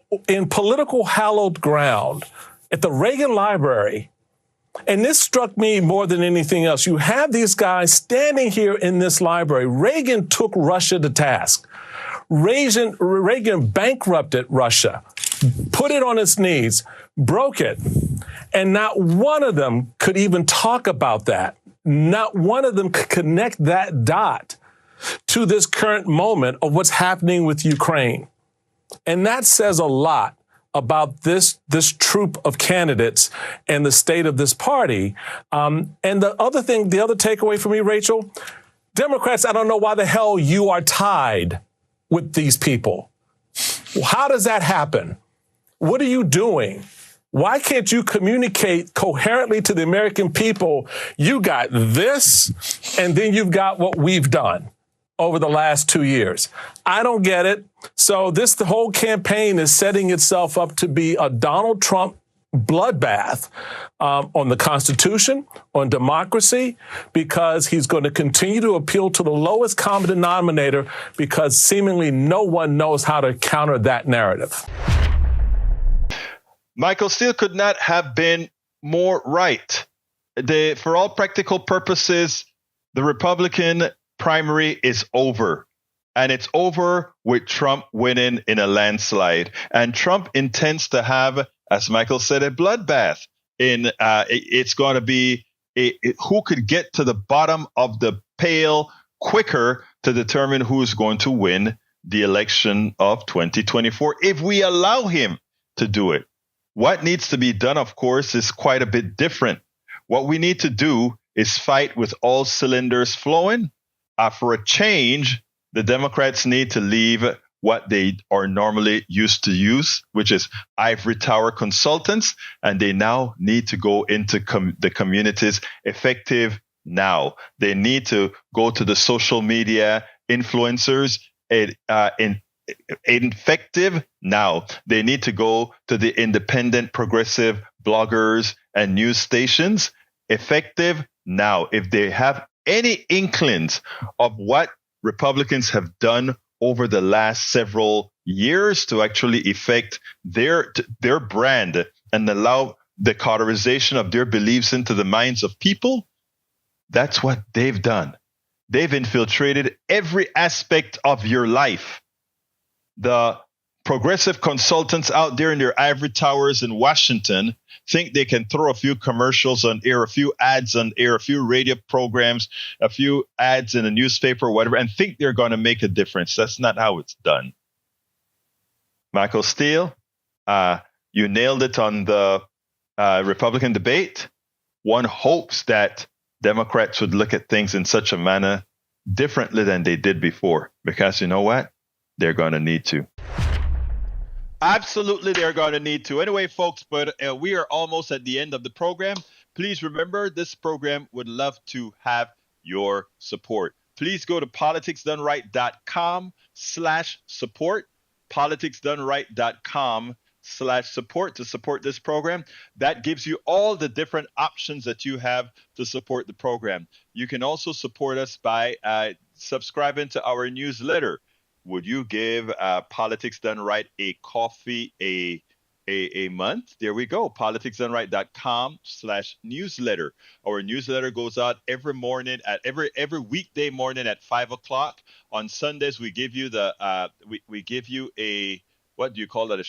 political hallowed ground at the Reagan Library. And this struck me more than anything else. You have these guys standing here in this library. Reagan took Russia to task. Reagan bankrupted Russia, put it on its knees, broke it. And not one of them could even talk about that. Not one of them could connect that dot to this current moment of what's happening with Ukraine. And that says a lot about this troop of candidates and the state of this party. And the other takeaway for me, Rachel, Democrats, I don't know why the hell you are tied with these people. How does that happen? What are you doing? Why can't you communicate coherently to the American people? You got this, and then you've got what we've done over the last 2 years. I don't get it. So the whole campaign is setting itself up to be a Donald Trump bloodbath on the Constitution, on democracy, because he's going to continue to appeal to the lowest common denominator because seemingly no one knows how to counter that narrative. Michael Steele could not have been more right. For all practical purposes, the Republican primary is over. And it's over with Trump winning in a landslide. And Trump intends to have, as Michael said, a bloodbath. It's going to be who could get to the bottom of the pail quicker to determine who's going to win the election of 2024 if we allow him to do it. What needs to be done, of course, is quite a bit different. What we need to do is fight with all cylinders flowing. For a change, the Democrats need to leave what they are normally used to use, which is ivory tower consultants, and they now need to go into the communities effective now. They need to go to the social media influencers effective now. They need to go to the independent progressive bloggers and news stations effective now. If they have any inklings of what Republicans have done over the last several years to actually effect their brand and allow the cauterization of their beliefs into the minds of people, that's what they've done. They've infiltrated every aspect of your life. The progressive consultants out there in their ivory towers in Washington think they can throw a few commercials on air, a few ads on air, a few radio programs, a few ads in a newspaper or whatever, and think they're going to make a difference. That's not how it's done. Michael Steele, you nailed it on the Republican debate. One hopes that Democrats would look at things in such a manner differently than they did before, because you know what? They're going to need to. Absolutely, they're going to need to. Anyway, folks, but we are almost at the end of the program. Please remember, this program would love to have your support. Please go to politicsdoneright.com/support, politicsdoneright.com/support to support this program. That gives you all the different options that you have to support the program. You can also support us by subscribing to our newsletter. Would you give Politics Done Right a coffee a month? There we go. politicsdoneright.com/newsletter. Our newsletter goes out every morning at every weekday morning at 5:00. On Sundays, we give you we give you a, what do you call that?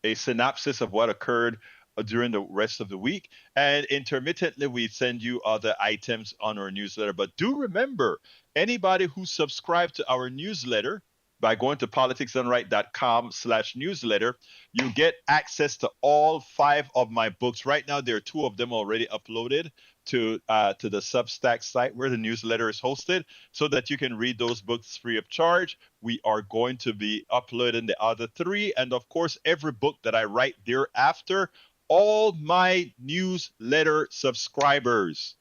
A synopsis of what occurred during the rest of the week. And intermittently, we send you other items on our newsletter. But do remember, anybody who subscribed to our newsletter by going to politicsdoneright.com/newsletter, you get access to all 5 of my books. Right now, there are 2 of them already uploaded to the Substack site where the newsletter is hosted, so that you can read those books free of charge. We are going to be uploading the other 3. And of course, every book that I write thereafter, all my newsletter subscribers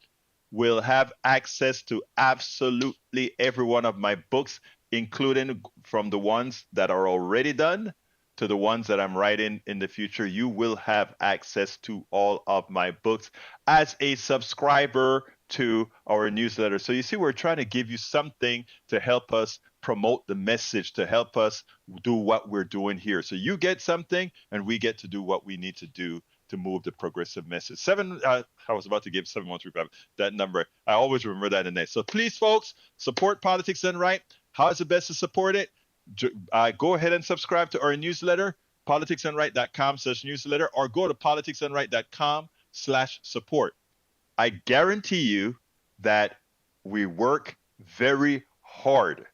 will have access to absolutely every one of my books, including from the ones that are already done to the ones that I'm writing in the future. You will have access to all of my books as a subscriber to our newsletter. So you see, we're trying to give you something to help us promote the message, to help us do what we're doing here. So you get something and we get to do what we need to do to move the progressive message. I was about to give 7135, that number. I always remember that in there. So please, folks, support Politics Done Right. How is it best to support it? Go ahead and subscribe to our newsletter, politicsdoneright.com/newsletter, or go to politicsdoneright.com/support. I guarantee you that we work very hard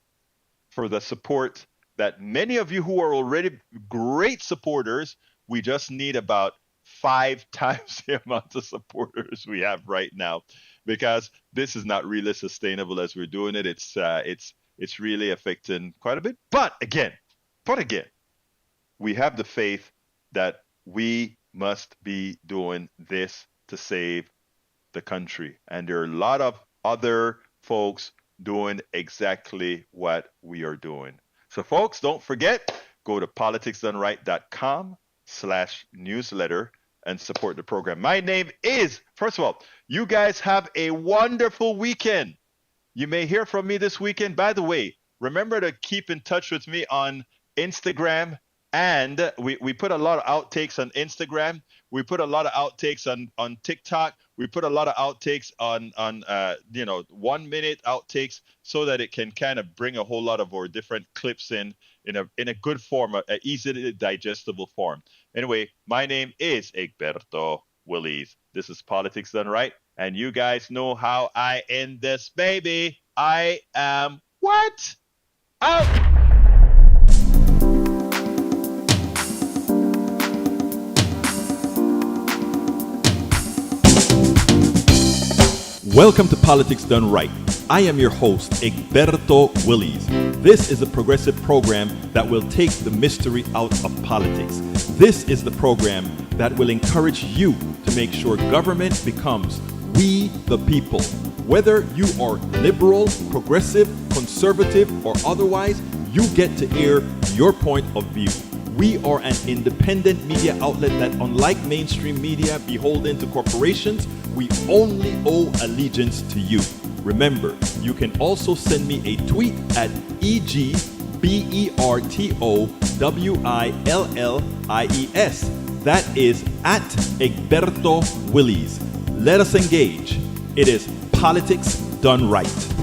for the support that many of you who are already great supporters, we just need about 5 times the amount of supporters we have right now, because this is not really sustainable as we're doing it. It's really affecting quite a bit. But again, we have the faith that we must be doing this to save the country. And there are a lot of other folks doing exactly what we are doing. So folks, don't forget, go to politicsdoneright.com/newsletter and support the program. My name is, first of all, you guys have a wonderful weekend. You may hear from me this weekend. By the way, remember to keep in touch with me on Instagram. And we put a lot of outtakes on Instagram. We put a lot of outtakes on TikTok. We put a lot of outtakes on 1 minute outtakes, so that it can kind of bring a whole lot of our different clips in a good form, an easily digestible form. Anyway, my name is Egberto Willies. This is Politics Done Right. And you guys know how I end this, baby. I am what? Out! Welcome to Politics Done Right. I am your host, Egberto Willies. This is a progressive program that will take the mystery out of politics. This is the program that will encourage you to make sure government becomes we the people. Whether you are liberal, progressive, conservative, or otherwise, you get to air your point of view. We are an independent media outlet that, unlike mainstream media beholden to corporations, we only owe allegiance to you. Remember, you can also send me a tweet at EGBERTOWILLIES. That is at Egberto Willies. Let us engage. It is politics done right.